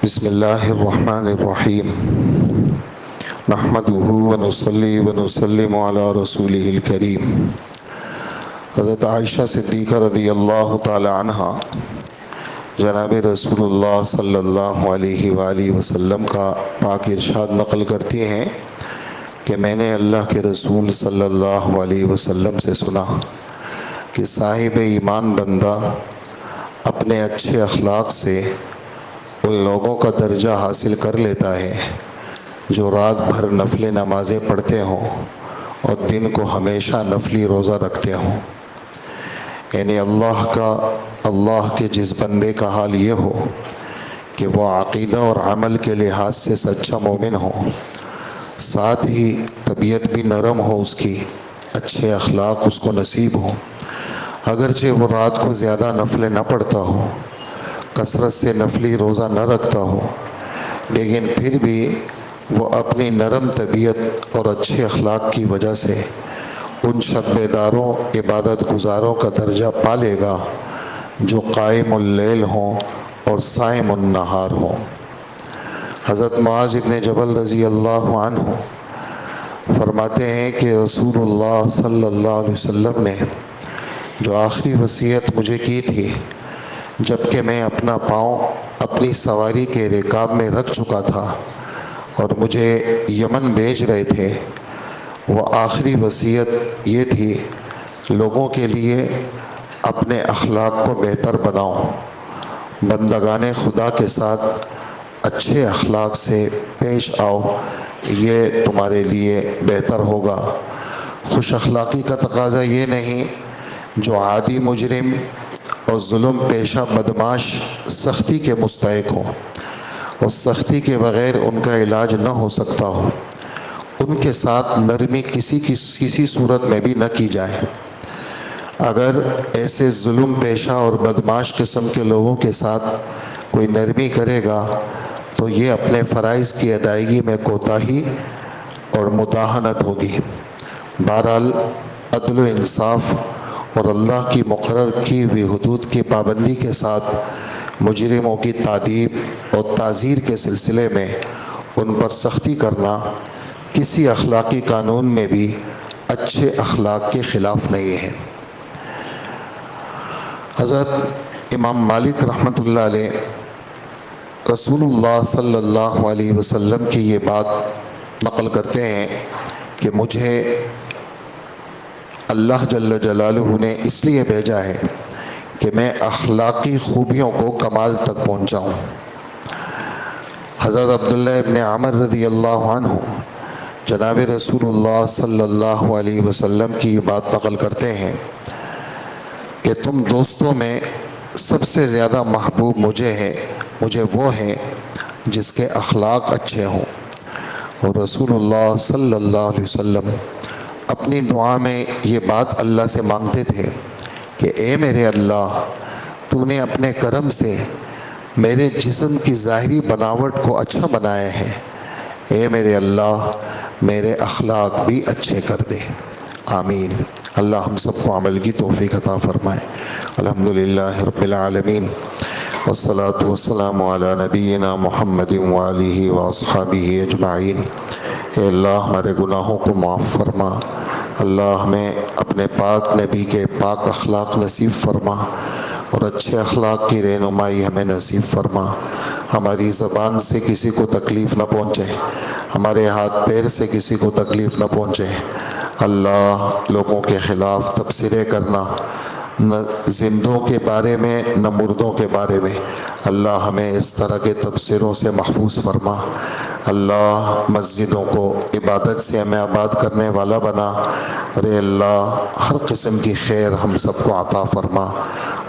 بسم اللہ الرحمن الرحیم نحمدہ ونصلی ونسلم علی رسولہ الکریم۔ حضرت عائشہ صدیقہ رضی اللہ تعالی عنہ جناب رسول اللہ صلی اللہ علیہ وآلہ وسلم کا پاک ارشاد نقل کرتی ہیں کہ میں نے اللہ کے رسول صلی اللہ علیہ وسلم سے سنا کہ صاحب ایمان بندہ اپنے اچھے اخلاق سے ان لوگوں کا درجہ حاصل کر لیتا ہے جو رات بھر نفل نمازیں پڑھتے ہوں اور دن کو ہمیشہ نفلی روزہ رکھتے ہوں، یعنی اللہ کے جس بندے کا حال یہ ہو کہ وہ عقیدہ اور عمل کے لحاظ سے سچا مومن ہو، ساتھ ہی طبیعت بھی نرم ہو، اس کی اچھے اخلاق اس کو نصیب ہو، اگرچہ وہ رات کو زیادہ نفل نہ پڑھتا ہو، کثرت سے نفلی روزہ نہ رکھتا ہو، لیکن پھر بھی وہ اپنی نرم طبیعت اور اچھے اخلاق کی وجہ سے ان شب بیداروں عبادت گزاروں کا درجہ پا لے گا جو قائم اللیل ہوں اور صائم النہار ہوں۔ حضرت معاذ بن جبل رضی اللہ عنہ فرماتے ہیں کہ رسول اللہ صلی اللہ علیہ وسلم نے جو آخری وصیت مجھے کی تھی جبکہ میں اپنا پاؤں اپنی سواری کے رکاب میں رکھ چکا تھا اور مجھے یمن بھیج رہے تھے، وہ آخری وصیت یہ تھی: لوگوں کے لیے اپنے اخلاق کو بہتر بناؤ، بندگان خدا کے ساتھ اچھے اخلاق سے پیش آؤ، یہ تمہارے لیے بہتر ہوگا۔ خوش اخلاقی کا تقاضا یہ نہیں جو عادی مجرم اور ظلم پیشہ بدماش سختی کے مستحق ہو اور سختی کے بغیر ان کا علاج نہ ہو سکتا ہو، ان کے ساتھ نرمی کسی صورت میں بھی نہ کی جائے۔ اگر ایسے ظلم پیشہ اور بدماش قسم کے لوگوں کے ساتھ کوئی نرمی کرے گا تو یہ اپنے فرائض کی ادائیگی میں کوتاہی اور مداہنت ہوگی۔ بہرحال عدل و انصاف اور اللہ کی مقرر کی ہوئی حدود کی پابندی کے ساتھ مجرموں کی تادیب اور تعزیر کے سلسلے میں ان پر سختی کرنا کسی اخلاقی قانون میں بھی اچھے اخلاق کے خلاف نہیں ہے۔ حضرت امام مالک رحمۃ اللہ علیہ رسول اللہ صلی اللہ علیہ وسلم کی یہ بات نقل کرتے ہیں کہ مجھے اللہ جل جلالہ نے اس لیے بھیجا ہے کہ میں اخلاقی خوبیوں کو کمال تک پہنچاؤں۔ حضرت عبداللہ ابن عمر رضی اللہ عنہ جناب رسول اللہ صلی اللہ علیہ وسلم کی یہ بات نقل کرتے ہیں کہ تم دوستوں میں سب سے زیادہ محبوب مجھے وہ ہیں جس کے اخلاق اچھے ہوں، اور رسول اللہ صلی اللہ علیہ وسلم اپنی دعا میں یہ بات اللہ سے مانگتے تھے کہ اے میرے اللہ، تو نے اپنے کرم سے میرے جسم کی ظاہری بناوٹ کو اچھا بنایا ہے، اے میرے اللہ میرے اخلاق بھی اچھے کر دے، آمین۔ اللہ ہم سب کو عمل کی توفیق عطا فرمائے۔ الحمدللہ رب العالمین، والصلاة والسلام علی نبینا محمد وآلہ واصحابہ اجمعین۔ اے اللہ ہمارے گناہوں کو معاف فرما، اللہ ہمیں اپنے پاک نبی کے پاک اخلاق نصیب فرما اور اچھے اخلاق کی رہنمائی ہمیں نصیب فرما۔ ہماری زبان سے کسی کو تکلیف نہ پہنچے، ہمارے ہاتھ پیر سے کسی کو تکلیف نہ پہنچے۔ اللہ لوگوں کے خلاف تبصرے کرنا، نہ زندوں کے بارے میں نہ مردوں کے بارے میں، اللہ ہمیں اس طرح کے تبصروں سے محفوظ فرما۔ اللہ مسجدوں کو عبادت سے ہمیں آباد کرنے والا بنا، اور اے اللہ ہر قسم کی خیر ہم سب کو عطا فرما۔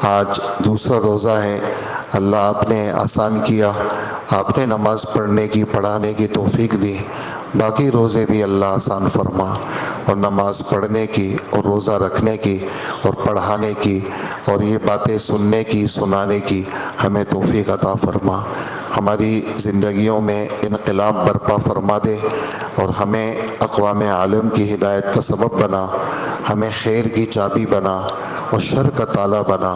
آج دوسرا روزہ ہے، اللہ آپ نے آسان کیا، آپ نے نماز پڑھنے کی پڑھانے کی توفیق دی، باقی روزے بھی اللہ آسان فرما، اور نماز پڑھنے کی اور روزہ رکھنے کی اور پڑھانے کی اور یہ باتیں سننے کی سنانے کی ہمیں توفیق عطا فرما۔ ہماری زندگیوں میں انقلاب برپا فرما دے اور ہمیں اقوام عالم کی ہدایت کا سبب بنا، ہمیں خیر کی چابی بنا اور شر کا تالا بنا،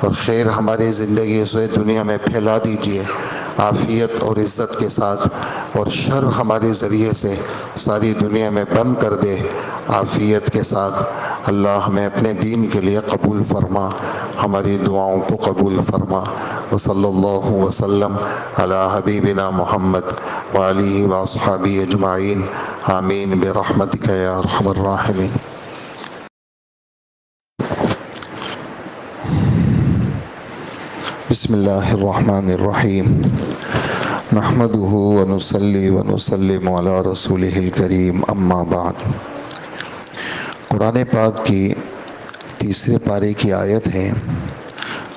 اور خیر ہماری زندگی سے دنیا میں پھیلا دیجیے۔ عافیت اور عزت کے ساتھ، اور شر ہمارے ذریعے سے ساری دنیا میں بند کر دے عافیت کے ساتھ۔ اللہ ہمیں اپنے دین کے لیے قبول فرما، ہماری دعاؤں کو قبول فرما۔ وصلی اللہ وسلم علی حبیبنا محمد وآلہ واصحابہ اجمعین، آمین برحمتک یا ارحم الراحمین۔ بسم اللہ الرحمن الرحیم، نحمدہ ونصلی ونسلم علی رسولہ الکریم، اما بعد۔ قرآن پاک کی تیسرے پارے کی آیت ہے۔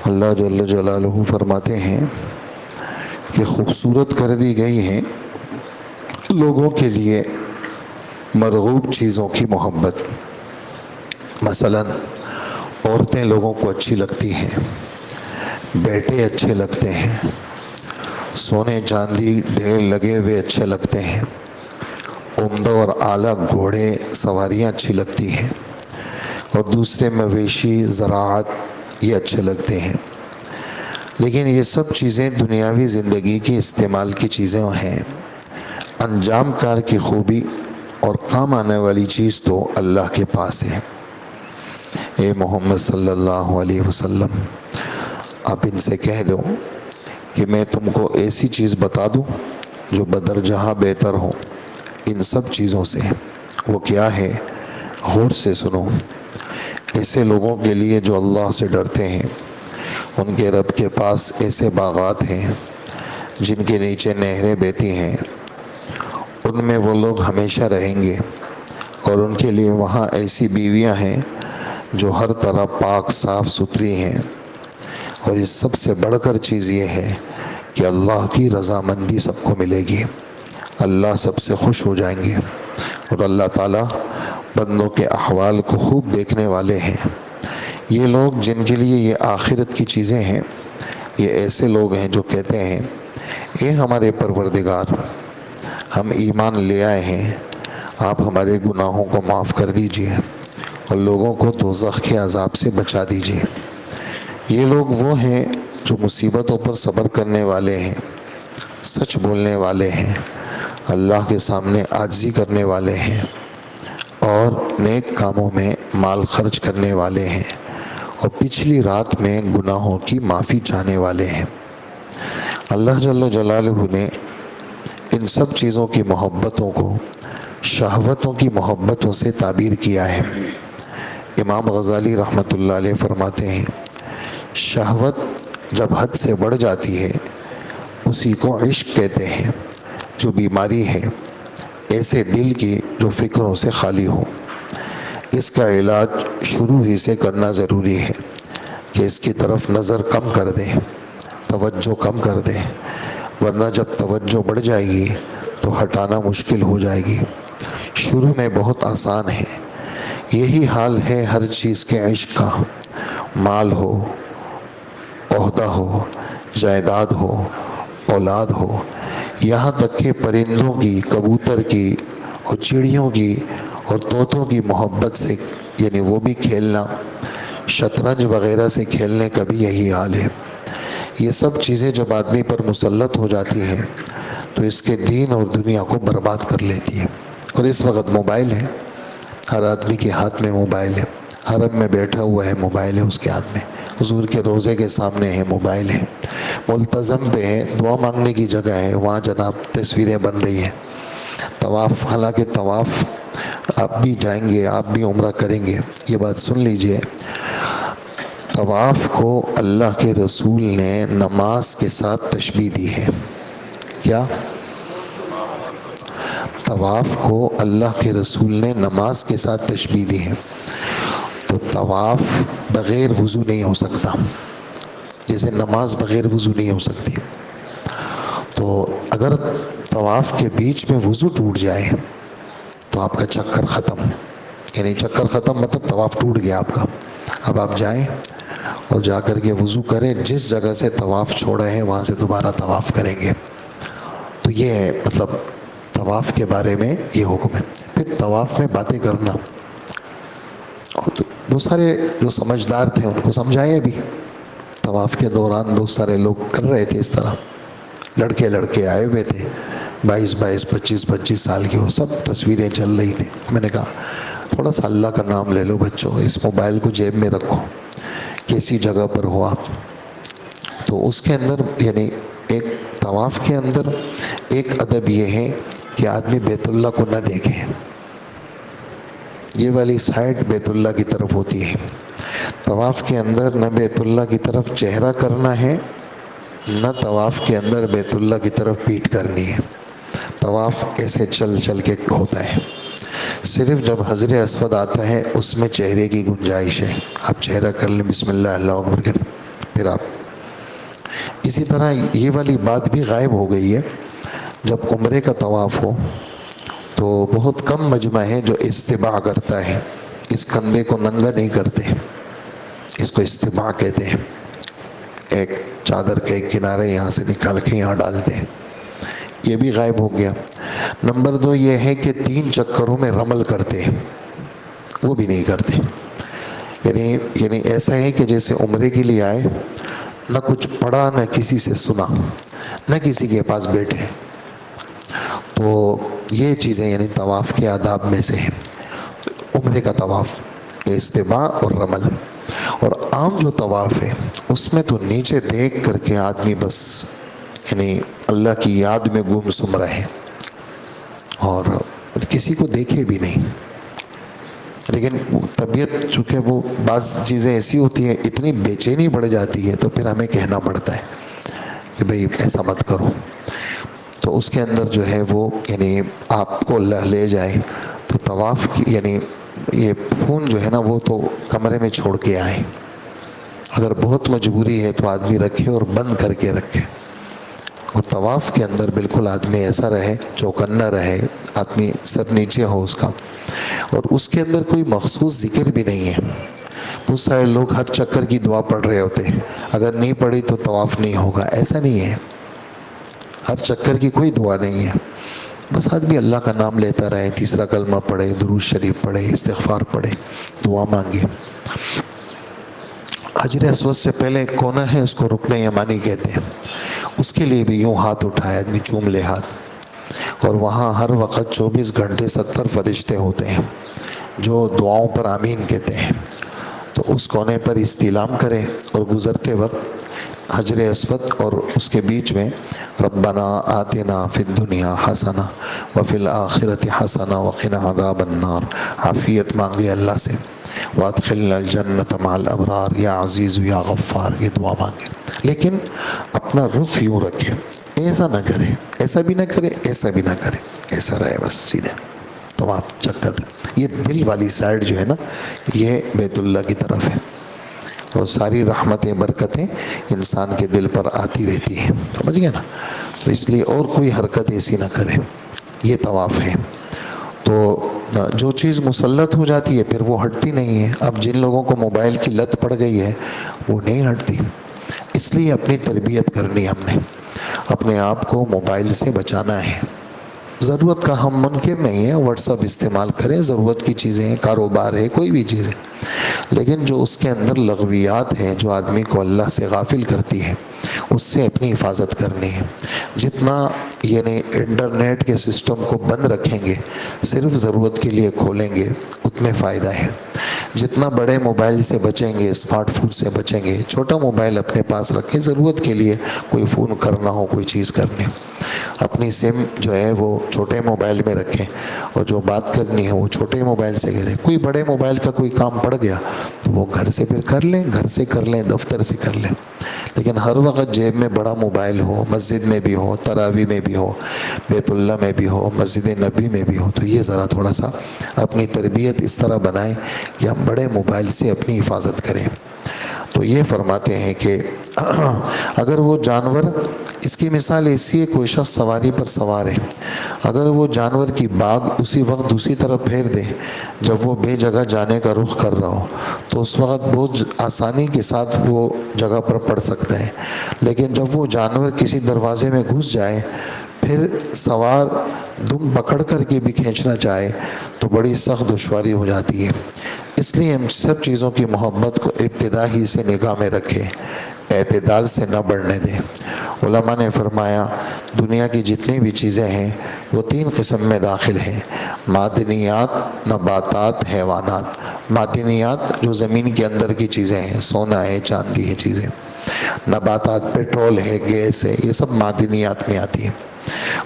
اللہ جل جلالہ فرماتے ہیں کہ خوبصورت کر دی گئی ہیں لوگوں کے لیے مرغوب چیزوں کی محبت۔ مثلا عورتیں لوگوں کو اچھی لگتی ہیں، بیٹے اچھے لگتے ہیں، سونے چاندی ڈھیر لگے ہوئے اچھے لگتے ہیں، عمدہ اور اعلیٰ گھوڑے سواریاں اچھی لگتی ہیں، اور دوسرے مویشی زراعت یہ اچھے لگتے ہیں۔ لیکن یہ سب چیزیں دنیاوی زندگی کی استعمال کی چیزیں ہیں۔ انجام کار کی خوبی اور کام آنے والی چیز تو اللہ کے پاس ہے۔ اے محمد صلی اللہ علیہ وسلم، آپ ان سے کہہ دو کہ میں تم کو ایسی چیز بتا دوں جو بدرجہ بہتر ہو ان سب چیزوں سے۔ وہ کیا ہے؟ غور سے سنو۔ ایسے لوگوں کے لیے جو اللہ سے ڈرتے ہیں، ان کے رب کے پاس ایسے باغات ہیں جن کے نیچے نہریں بہتی ہیں، ان میں وہ لوگ ہمیشہ رہیں گے، اور ان کے لیے وہاں ایسی بیویاں ہیں جو ہر طرح پاک صاف ستھری ہیں، اور اس سب سے بڑھ کر چیز یہ ہے کہ اللہ کی رضامندی سب کو ملے گی، اللہ سب سے خوش ہو جائیں گے، اور اللہ تعالیٰ بندوں کے احوال کو خوب دیکھنے والے ہیں۔ یہ لوگ جن کے لیے یہ آخرت کی چیزیں ہیں، یہ ایسے لوگ ہیں جو کہتے ہیں، اے ہمارے پروردگار، ہم ایمان لے آئے ہیں، آپ ہمارے گناہوں کو معاف کر دیجئے اور لوگوں کو دوزخ کے عذاب سے بچا دیجئے۔ یہ لوگ وہ ہیں جو مصیبتوں پر صبر کرنے والے ہیں، سچ بولنے والے ہیں، اللہ کے سامنے عاجزی کرنے والے ہیں، اور نیک کاموں میں مال خرچ کرنے والے ہیں، اور پچھلی رات میں گناہوں کی معافی چاہنے والے ہیں۔ اللہ جل جلالہ نے ان سب چیزوں کی محبتوں کو شہوتوں کی محبتوں سے تعبیر کیا ہے۔ امام غزالی رحمۃ اللہ علیہ فرماتے ہیں، شہوت جب حد سے بڑھ جاتی ہے اسی کو عشق کہتے ہیں، جو بیماری ہے ایسے دل کی جو فکروں سے خالی ہو۔ اس کا علاج شروع ہی سے کرنا ضروری ہے کہ اس کی طرف نظر کم کر دیں، توجہ کم کر دیں، ورنہ جب توجہ بڑھ جائے گی تو ہٹانا مشکل ہو جائے گی۔ شروع میں بہت آسان ہے، یہی حال ہے ہر چیز کے عشق کا، مال ہو، عہدہ ہو، جائیداد ہو، اولاد ہو، یہاں تک کہ پرندوں کی، کبوتر کی اور چڑیوں کی اور طوطوں کی محبت سے، یعنی وہ بھی کھیلنا، شطرنج وغیرہ سے کھیلنے کا بھی یہی حال ہے۔ یہ سب چیزیں جب آدمی پر مسلط ہو جاتی ہیں تو اس کے دین اور دنیا کو برباد کر لیتی ہے۔ اور اس وقت موبائل ہے، ہر آدمی کے ہاتھ میں موبائل ہے، حرم میں بیٹھا ہوا ہے موبائل ہے اس کے ہاتھ میں، حضور کے روضے کے سامنے ہے موبائل ہے، ملتزم پہ ہے، دعا مانگنے کی جگہ ہے، وہاں جناب تصویریں بن رہی ہیں۔ طواف، حالانکہ طواف آپ بھی جائیں گے، آپ بھی عمرہ کریں گے، یہ بات سن لیجئے، طواف کو اللہ کے رسول نے نماز کے ساتھ تشبیہ دی ہے۔ کیا؟ طواف کو اللہ کے رسول نے نماز کے ساتھ تشبیہ دی ہے۔ تو طواف بغیر وضو نہیں ہو سکتا، جیسے نماز بغیر وضو نہیں ہو سکتی۔ تو اگر طواف کے بیچ میں وضو ٹوٹ جائے تو آپ کا چکر ختم، یعنی چکر ختم مطلب طواف ٹوٹ گیا آپ کا۔ اب آپ جائیں اور جا کر کے وضو کریں، جس جگہ سے طواف چھوڑے ہیں وہاں سے دوبارہ طواف کریں گے۔ تو یہ ہے مطلب طواف کے بارے میں یہ حکم ہے۔ پھر طواف میں باتیں کرنا، اور بہت سارے جو سمجھدار تھے ان کو سمجھائے بھی، طواف کے دوران بہت سارے لوگ کر رہے تھے اس طرح، لڑکے آئے ہوئے تھے، 22 25 سال کے، وہ سب تصویریں چل رہی تھی۔ میں نے کہا تھوڑا سا اللہ کا نام لے لو بچوں، اس موبائل کو جیب میں رکھو، کیسی جگہ پر ہو آپ۔ تو اس کے اندر یعنی ایک طواف کے اندر ایک ادب یہ ہے کہ آدمی بیت اللہ کو نہ دیکھے، یہ والی سائڈ بیت اللہ کی طرف ہوتی ہے۔ طواف کے اندر نہ بیت اللہ کی طرف چہرہ کرنا ہے، نہ طواف کے اندر بیت اللہ کی طرف پیٹھ کرنی ہے۔ طواف ایسے چل کے ہوتا ہے، صرف جب حجر اسود آتا ہے اس میں چہرے کی گنجائش ہے، آپ چہرہ کر لیں، بسم اللہ اللہ اکبر کریں، پھر آپ اسی طرح یہ والی بات بھی غائب ہو گئی ہے۔ جب عمرے کا طواف ہو تو بہت کم مجمع ہے جو استباع کرتا ہے، اس کندھے کو ننگا نہیں کرتے، اس کو استباع کہتے ہیں، ایک چادر کے ایک کنارے یہاں سے نکال کے یہاں ڈالتے ہیں، یہ بھی غائب ہو گیا۔ نمبر 2 یہ ہے کہ 3 چکروں میں رمل کرتے ہیں، وہ بھی نہیں کرتے۔ یعنی ایسا ہے کہ جیسے عمرے کے لیے آئے، نہ کچھ پڑھا، نہ کسی سے سنا، نہ کسی کے پاس بیٹھے۔ تو یہ چیزیں یعنی طواف کے آداب میں سے ہیں۔ عمرے کا طواف، استباع اور رمل۔ اور عام جو طواف ہے اس میں تو نیچے دیکھ کر کے آدمی بس یعنی اللہ کی یاد میں گم سم رہے اور کسی کو دیکھے بھی نہیں۔ لیکن طبیعت چونکہ وہ بعض چیزیں ایسی ہوتی ہیں، اتنی بے چینی بڑھ جاتی ہے تو پھر ہمیں کہنا پڑتا ہے کہ بھئی ایسا مت کرو۔ تو اس کے اندر جو ہے وہ یعنی آپ کو اللہ لے جائے تو طواف کی یعنی یہ فون جو ہے نا وہ تو کمرے میں چھوڑ کے آئیں، اگر بہت مجبوری ہے تو آدمی رکھے اور بند کر کے رکھے۔ اور طواف کے اندر بالکل آدمی ایسا رہے، چوکنا رہے، آدمی سر نیچے ہو اس کا، اور اس کے اندر کوئی مخصوص ذکر بھی نہیں ہے۔ بہت سارے لوگ ہر چکر کی دعا پڑھ رہے ہوتے ہیں، اگر نہیں پڑھی تو طواف نہیں ہوگا، ایسا نہیں ہے، ہر چکر کی کوئی دعا نہیں ہے۔ بس آدمی اللہ کا نام لیتا رہے، تیسرا کلمہ پڑھے، درود شریف پڑھے، استغفار پڑھے، دعا مانگے۔ حجر اسود سے پہلے ایک کونا ہے، اس کو رکن یمانی کہتے ہیں، اس کے لیے بھی یوں ہاتھ اٹھائے آدمی، چوم لے ہاتھ، اور وہاں ہر وقت 24 گھنٹے 70 فرشتے ہوتے ہیں جو دعاؤں پر آمین کہتے ہیں۔ تو اس کونے پر استلام کرے اور گزرتے وقت حجر اسود اور اس کے بیچ میں ربنا آتنا فی الدنیا حسنہ وفی الآخرۃ حسنہ وقنا عذاب النار، عافیت مانگے اللہ سے، وادخلنا الجنۃ مع الابرار، یا عزیز یا غفار، یہ دعا مانگے۔ لیکن اپنا رخ یوں رکھے، ایسا نہ کرے، ایسا بھی نہ کرے، ایسا بھی نہ کرے، ایسا رہے بس سیدھے۔ تو آپ چکر دیں، یہ دل والی سائڈ جو ہے نا یہ بیت اللہ کی طرف ہے، اور ساری رحمتیں برکتیں انسان کے دل پر آتی رہتی ہیں، سمجھ گئے نا؟ تو اس لیے اور کوئی حرکت ایسی نہ کرے، یہ طواف ہے۔ تو جو چیز مسلط ہو جاتی ہے پھر وہ ہٹتی نہیں ہے۔ اب جن لوگوں کو موبائل کی لت پڑ گئی ہے وہ نہیں ہٹتی، اس لیے اپنی تربیت کرنی، ہم نے اپنے آپ کو موبائل سے بچانا ہے۔ ضرورت کا ہم منکر نہیں ہے، واٹس ایپ استعمال کریں، ضرورت کی چیزیں ہیں، کاروبار ہے، کوئی بھی چیز ہے، لیکن جو اس کے اندر لغویات ہیں جو آدمی کو اللہ سے غافل کرتی ہے اس سے اپنی حفاظت کرنی ہے۔ جتنا یعنی انٹرنیٹ کے سسٹم کو بند رکھیں گے، صرف ضرورت کے لیے کھولیں گے، اتنے فائدہ ہے۔ جتنا بڑے موبائل سے بچیں گے، اسمارٹ فون سے بچیں گے، چھوٹا موبائل اپنے پاس رکھیں، ضرورت کے لیے کوئی فون کرنا ہو، کوئی چیز کرنی ہو، اپنی سم جو ہے وہ چھوٹے موبائل میں رکھیں، اور جو بات کرنی ہے وہ چھوٹے موبائل سے کریں۔ کوئی بڑے موبائل کا کوئی کام پڑ گیا تو وہ گھر سے پھر کر لیں، گھر سے کر لیں، دفتر سے کر لیں، لیکن ہر وقت جیب میں بڑا موبائل ہو، مسجد میں بھی ہو، تراویح میں بھی ہو، بیت اللہ میں بھی ہو، مسجد نبی میں بھی ہو، تو یہ ذرا تھوڑا سا اپنی تربیت اس طرح بنائیں کہ ہم بڑے موبائل سے اپنی حفاظت کریں۔ تو یہ فرماتے ہیں کہ اگر وہ جانور، اس کی مثال ایسی ہے، کوئی شخص سواری پر سوار ہے، اگر وہ جانور کی باگ اسی وقت دوسری طرف پھیر دے جب وہ بے جگہ جانے کا رخ کر رہا ہو تو اس وقت بہت آسانی کے ساتھ وہ جگہ پر پڑ سکتا ہے، لیکن جب وہ جانور کسی دروازے میں گھس جائے پھر سوار دم پکڑ کر کے بھی کھینچنا چاہے تو بڑی سخت دشواری ہو جاتی ہے۔ اس لیے ہم سب چیزوں کی محبت کو ابتدا ہی سے نگاہ میں رکھیں، اعتدال سے نہ بڑھنے دیں۔ علماء نے فرمایا دنیا کی جتنی بھی چیزیں ہیں وہ 3 قسم میں داخل ہیں: معدنیات، نباتات، حیوانات۔ معدنیات جو زمین کے اندر کی چیزیں ہیں، سونا ہے، چاندی ہے چیزیں۔ نباتات پیٹرول ہے، گیس ہے، یہ سب معدنیات میں آتی ہیں۔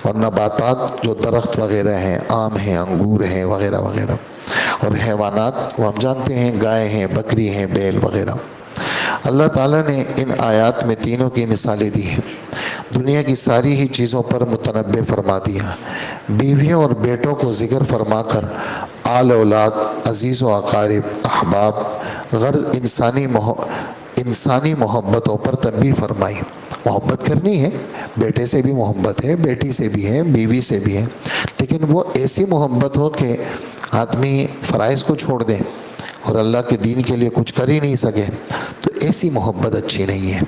اور نباتات جو درخت وغیرہ ہیں، آم ہیں، انگور ہیں وغیرہ وغیرہ۔ اور حیوانات وہ ہم جانتے ہیں، گائے ہیں، بکری ہیں، بیل وغیرہ۔ اللہ تعالیٰ نے ان آیات میں تینوں کی مثالیں دی ہیں۔ دنیا کی ساری ہی چیزوں پر متنبع فرما دیا۔ بیویوں اور بیٹوں کو ذکر فرما کر آل اولاد، عزیز و اقارب، احباب، غرض انسانی محبتوں پر تنبیہ فرمائی۔ محبت کرنی ہے، بیٹے سے بھی محبت ہے، بیٹی سے بھی ہے، بیوی سے بھی ہے، لیکن وہ ایسی محبت ہو کہ آدمی فرائض کو چھوڑ دے اور اللہ کے دین کے لیے کچھ کر ہی نہیں سکے، تو ایسی محبت اچھی نہیں ہے۔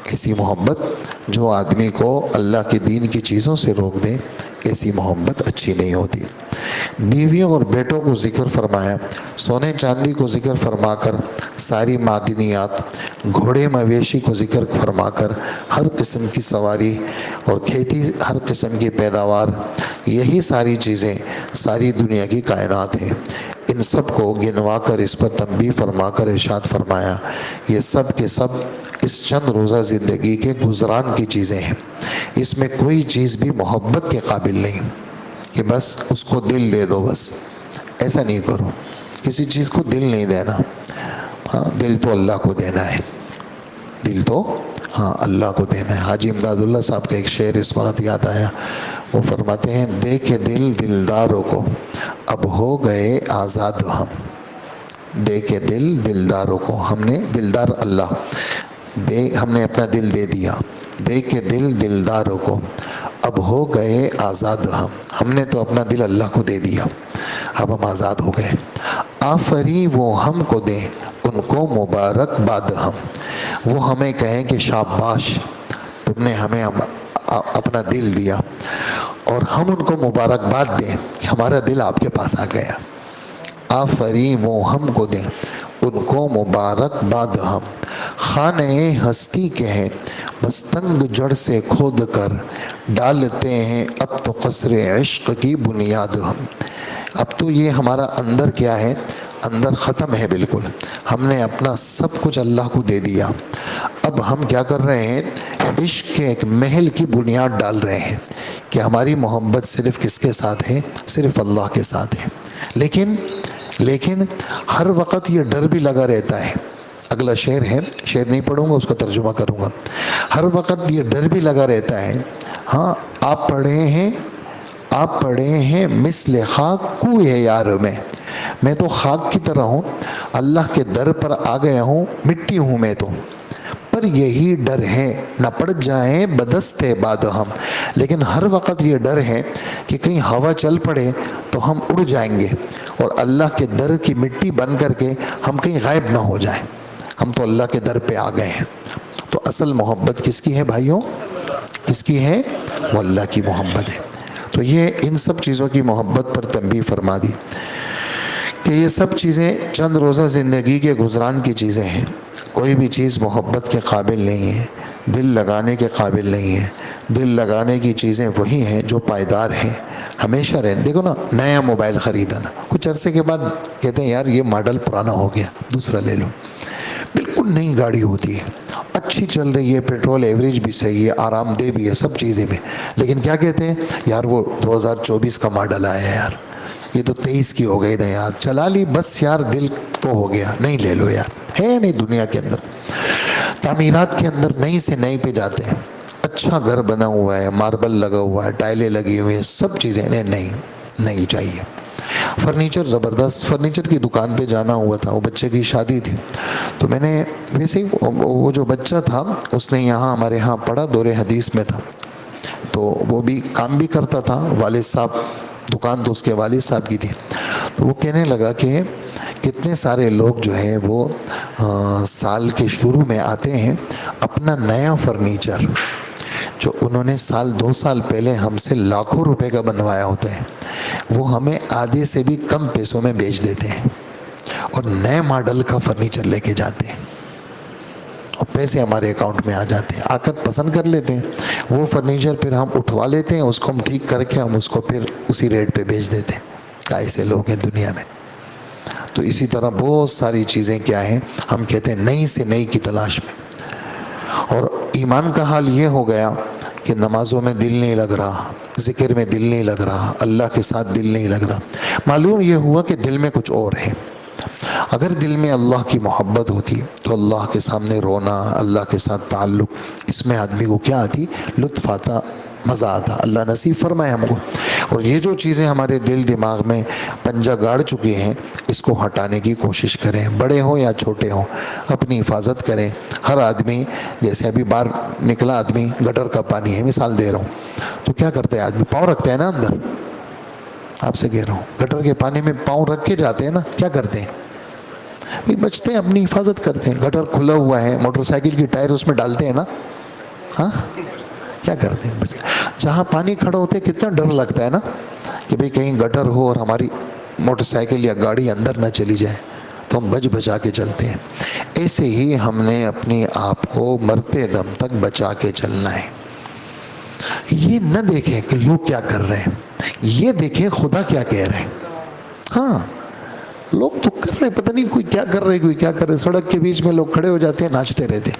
ایسی محبت جو آدمی کو اللہ کے دین کی چیزوں سے روک دے، ایسی محبت اچھی نہیں ہوتی۔ بیویوں اور بیٹوں کو ذکر فرمایا، سونے چاندی کو ذکر فرما کر ساری معدنیات، گھوڑے مویشی کو ذکر فرما کر ہر قسم کی سواری اور کھیتی، ہر قسم کی پیداوار، یہی ساری چیزیں ساری دنیا کی کائنات ہیں۔ ان سب کو گنوا کر اس پر تنبیہ فرما کر ارشاد فرمایا یہ سب کے سب اس چند روزہ زندگی کے گزران کی چیزیں ہیں، اس میں کوئی چیز بھی محبت کے قابل نہیں کہ بس اس کو دل دے دو، بس ایسا نہیں کرو، کسی چیز کو دل نہیں دینا۔ ہاں، دل تو اللہ کو دینا ہے، دل تو اللہ کو دینا ہے۔ حاجی امداد اللہ صاحب کا ایک شعر اس وقت یاد آیا، وہ فرماتے ہیں دے کے دل دلداروں کو اب ہو گئے آزاد ہم۔ دے کے دل دلداروں کو، ہم نے دلدار اللہ ہم نے اپنا دل دے دیا، دے کے دل دلداروں کو اب ہو گئے آزاد ہم نے تو اپنا دل اللہ کو دے دیا، اب ہم آزاد ہو گئے۔ آفری وہ ہم کو دیں ان کو مبارک باد وہ ہمیں کہیں کہ شاباش تم نے ہمیں اپنا دل دیا، اور ہم ان کو مبارکباد دیں کہ ہمارا دل آپ کے پاس آ گیا۔ آفری وہ ہم کو دیں ان کو مبارک باد خانہ ہستی کے ہیں بس تنگ جڑ سے کھود کر ڈالتے ہیں اب تو قصر عشق کی بنیاد اب تو یہ ہمارا اندر کیا ہے، اندر ختم ہے بالکل، ہم نے اپنا سب کچھ اللہ کو دے دیا، اب ہم کیا کر رہے ہیں، عشق کے ایک محل کی بنیاد ڈال رہے ہیں کہ ہماری محبت صرف کس کے ساتھ ہے، صرف اللہ کے ساتھ ہے۔ لیکن ہر وقت یہ ڈر بھی لگا رہتا ہے، اگلا شعر ہے، شعر نہیں پڑھوں گا، اس کا ترجمہ کروں گا۔ ہر وقت یہ ڈر بھی لگا رہتا ہے، ہاں آپ پڑھے ہیں مثل خاک کوئے یار میں تو خاک کی طرح ہوں، اللہ کے در پر آ گیا ہوں، مٹی ہوں میں تو، پر یہی ڈر ہے نہ پڑ جائیں بدست باد ہم، لیکن ہر وقت یہ ڈر ہے کہ کہیں ہوا چل پڑے تو ہم اڑ جائیں گے اور اللہ کے در کی مٹی بن کر کے ہم کہیں غائب نہ ہو جائیں، ہم تو اللہ کے در پہ آ گئے ہیں۔ تو اصل محبت کس کی ہے بھائیوں، کس کی ہے، وہ اللہ کی محبت ہے۔ تو یہ ان سب چیزوں کی محبت پر تنبیہ فرما دی کہ یہ سب چیزیں چند روزہ زندگی کے گزران کی چیزیں ہیں، کوئی بھی چیز محبت کے قابل نہیں ہے، دل لگانے کے قابل نہیں ہے۔ دل لگانے کی چیزیں وہی ہیں جو پائیدار ہیں، ہمیشہ رہیں۔ دیکھو نا، نیا موبائل خریدا نا، کچھ عرصے کے بعد کہتے ہیں یار یہ ماڈل پرانا ہو گیا، دوسرا لے لو۔ بالکل نئی گاڑی ہوتی ہے، اچھی چل رہی ہے، پیٹرول ایوریج بھی صحیح ہے، آرام دہ بھی ہے، سب چیزیں بھی، لیکن کیا کہتے ہیں یار وہ 2024 کا ماڈل آیا ہے یار، یہ تو 23 کی ہو گئی نا یار، چلا لی بس یار، دل کو ہو گیا، نہیں لے لو یار۔ ہے نہیں دنیا کے اندر، تعمیرات کے اندر نئی سے نئی پہ جاتے ہیں، اچھا گھر بنا ہوا ہے، ماربل لگا ہوا ہے، ٹائلیں لگی ہوئی ہیں، سب چیزیں نہیں چاہیے۔ فرنیچر زبردست، فرنیچر کی دکان پہ جانا ہوا تھا، وہ بچے کی شادی تھی، تو میں نے ویسے ہی وہ جو بچہ تھا اس نے یہاں ہمارے ہاں پڑھا، دور حدیث میں تھا، تو وہ بھی کام بھی کرتا تھا، والد صاحب دکان تو اس کے والد صاحب کی تھی، تو وہ کہنے لگا کہ کتنے سارے لوگ جو ہیں وہ سال کے شروع میں آتے ہیں، اپنا نیا فرنیچر جو انہوں نے 2 سال پہلے ہم سے لاکھوں روپے کا بنوایا ہوتا ہے، وہ ہمیں آدھے سے بھی کم پیسوں میں بیچ دیتے ہیں، اور نئے ماڈل کا فرنیچر لے کے جاتے ہیں اور پیسے ہمارے اکاؤنٹ میں آ جاتے ہیں، آ کر پسند کر لیتے ہیں وہ فرنیچر، پھر ہم اٹھوا لیتے ہیں اس کو، ہم ٹھیک کر کے ہم اس کو پھر اسی ریٹ پہ بیچ دیتے ہیں۔ ایسے لوگ ہیں دنیا میں۔ تو اسی طرح بہت ساری چیزیں کیا ہیں، ہم کہتے ہیں نئی سے نئی کی تلاش میں۔ اور ایمان کا حال یہ ہو گیا کہ نمازوں میں دل نہیں لگ رہا، ذکر میں دل نہیں لگ رہا، اللہ کے ساتھ دل نہیں لگ رہا۔ معلوم یہ ہوا کہ دل میں کچھ اور ہے۔ اگر دل میں اللہ کی محبت ہوتی تو اللہ کے سامنے رونا، اللہ کے ساتھ تعلق، اس میں آدمی کو کیا آتی، لطف آتا، مزہ آتا۔ اللہ نصیب فرمائے ہم کو۔ اور یہ جو چیزیں ہمارے دل دماغ میں پنجہ گاڑ چکے ہیں، اس کو ہٹانے کی کوشش کریں، بڑے ہوں یا چھوٹے ہوں، اپنی حفاظت کریں۔ ہر آدمی، جیسے ابھی باہر نکلا آدمی، گٹر کا پانی ہے، مثال دے رہا ہوں، تو کیا کرتا ہے آدمی، پاؤں رکھتا ہے نا اندر، آپ سے کہہ رہا ہوں، گٹر کے پانی میں پاؤں رکھ کے جاتے ہیں نا، کیا کرتے ہیں بھی، بچتے ہیں، اپنی حفاظت کرتے ہیں۔ گٹر کھلا ہوا ہے، موٹر سائیکل کی ٹائر اس میں ڈالتے ہیں نا، ہاں کیا کرتے ہیں، بچتے۔ جہاں پانی کھڑا ہوتے کتنا ڈر لگتا ہے نا کہ بھئی کہیں گٹر ہو اور ہماری موٹر سائیکل یا گاڑی اندر نہ چلی جائے، تو ہم بچ بچا کے چلتے ہیں۔ ایسے ہی ہم نے اپنی آپ کو مرتے دم تک بچا کے چلنا ہے۔ یہ نہ دیکھیں کہ لوگ کیا کر رہے ہیں، یہ دیکھیں خدا کیا کہہ رہے ہیں۔ ہاں لوگ تو کر رہے، پتہ نہیں کوئی کیا کر رہے، کوئی کیا کر رہے، سڑک کے بیچ میں لوگ کھڑے ہو جاتے ہیں، ناچتے رہتے۔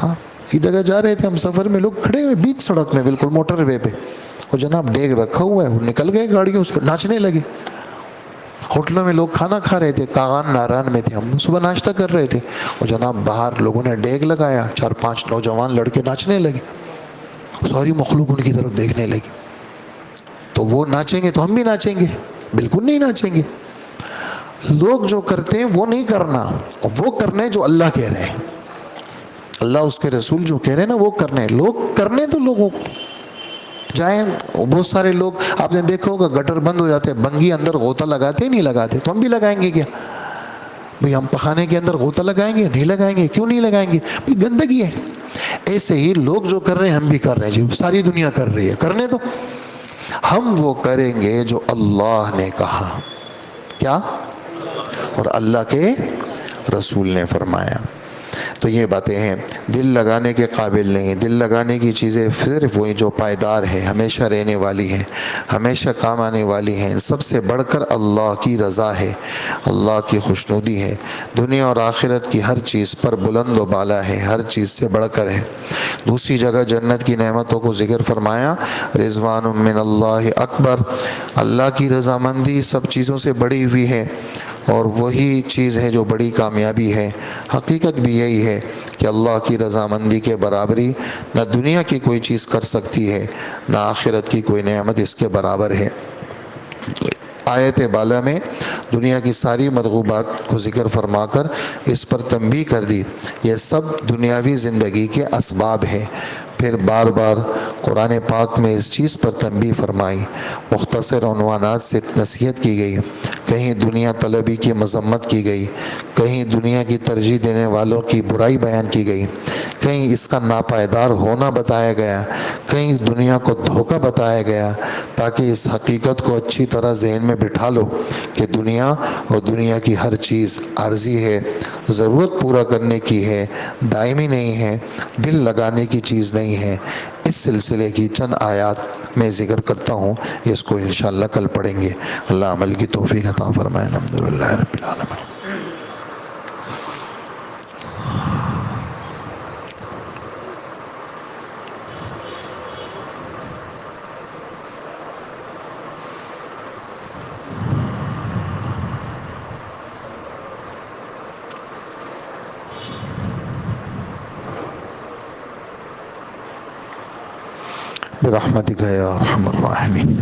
ہاں ایک جگہ جا رہے تھے ہم سفر میں، لوگ کھڑے ہوئے بیچ سڑک میں، بالکل موٹر وے پہ، اور جناب ڈیگ رکھا ہوا ہے، وہ نکل گئے گاڑیوں سے، ناچنے لگے۔ ہوٹلوں میں لوگ کھانا کھا رہے تھے، کاغان ناران میں تھے، ہم صبح ناشتہ کر رہے تھے، اور جناب باہر لوگوں نے ڈیگ لگایا، 4-5 نوجوان لڑکے ناچنے لگے، ساری مخلوق ان کی طرف دیکھنے لگی۔ تو وہ ناچیں گے تو ہم بھی ناچیں گے؟ بالکل نہیں ناچیں گے۔ لوگ جو کرتے ہیں وہ نہیں کرنا، وہ کرنے جو اللہ کہہ رہے ہیں، اللہ اس کے رسول جو کہہ رہے ہیں نا وہ کرنے۔ لوگ کرنے تو لوگوں کو جائیں، بہت سارے لوگ آپ نے دیکھا ہوگا گٹر بند ہو جاتے ہیں، بنگی اندر غوطہ لگاتے نہیں لگاتے، تو ہم بھی لگائیں گے کیا بھئی، ہم پخانے کے اندر غوطہ لگائیں گے؟ نہیں لگائیں گے۔ کیوں نہیں لگائیں گے بھئی، گندگی ہے۔ ایسے ہی لوگ جو کر رہے ہیں ہم بھی کر رہے ہیں جی، ساری دنیا کر رہی ہے، کرنے دو۔ ہم وہ کریں گے جو اللہ نے کہا، کیا، اور اللہ کے رسول نے فرمایا۔ تو یہ باتیں ہیں، دل لگانے کے قابل نہیں۔ دل لگانے کی چیزیں صرف وہی جو پائیدار ہے، ہمیشہ رہنے والی ہیں، ہمیشہ کام آنے والی ہیں۔ سب سے بڑھ کر اللہ کی رضا ہے، اللہ کی خوشنودی ہے، دنیا اور آخرت کی ہر چیز پر بلند و بالا ہے، ہر چیز سے بڑھ کر ہے۔ دوسری جگہ جنت کی نعمتوں کو ذکر فرمایا، رضوان من اللہ اکبر، اللہ کی رضامندی سب چیزوں سے بڑی ہوئی ہے، اور وہی چیز ہے جو بڑی کامیابی ہے۔ حقیقت بھی یہی ہے کہ اللہ کی رضامندی کے برابری نہ دنیا کی کوئی چیز کر سکتی ہے، نہ آخرت کی کوئی نعمت اس کے برابر ہے۔ آیت بالا میں دنیا کی ساری مرغوبات کو ذکر فرما کر اس پر تنبیہ کر دی، یہ سب دنیاوی زندگی کے اسباب ہیں۔ پھر بار بار قرآن پاک میں اس چیز پر تنبیہ فرمائی، مختصر عنوانات سے نصیحت کی گئی، کہیں دنیا طلبی کی مذمت کی گئی، کہیں دنیا کی ترجیح دینے والوں کی برائی بیان کی گئی، کہیں اس کا ناپائیدار ہونا بتایا گیا، کہیں دنیا کو دھوکہ بتایا گیا، تاکہ اس حقیقت کو اچھی طرح ذہن میں بٹھا لو کہ دنیا اور دنیا کی ہر چیز عارضی ہے، ضرورت پورا کرنے کی ہے، دائمی نہیں ہے، دل لگانے کی چیز نہیں ہے۔ اس سلسلے کی چند آیات میں ذکر کرتا ہوں، اس کو انشاءاللہ کل پڑھیں گے۔ اللہ عمل کی توفیق عطا فرمائے۔ الحمدللہ رب العالمین۔ برحمتک یا ارحم الراحمین۔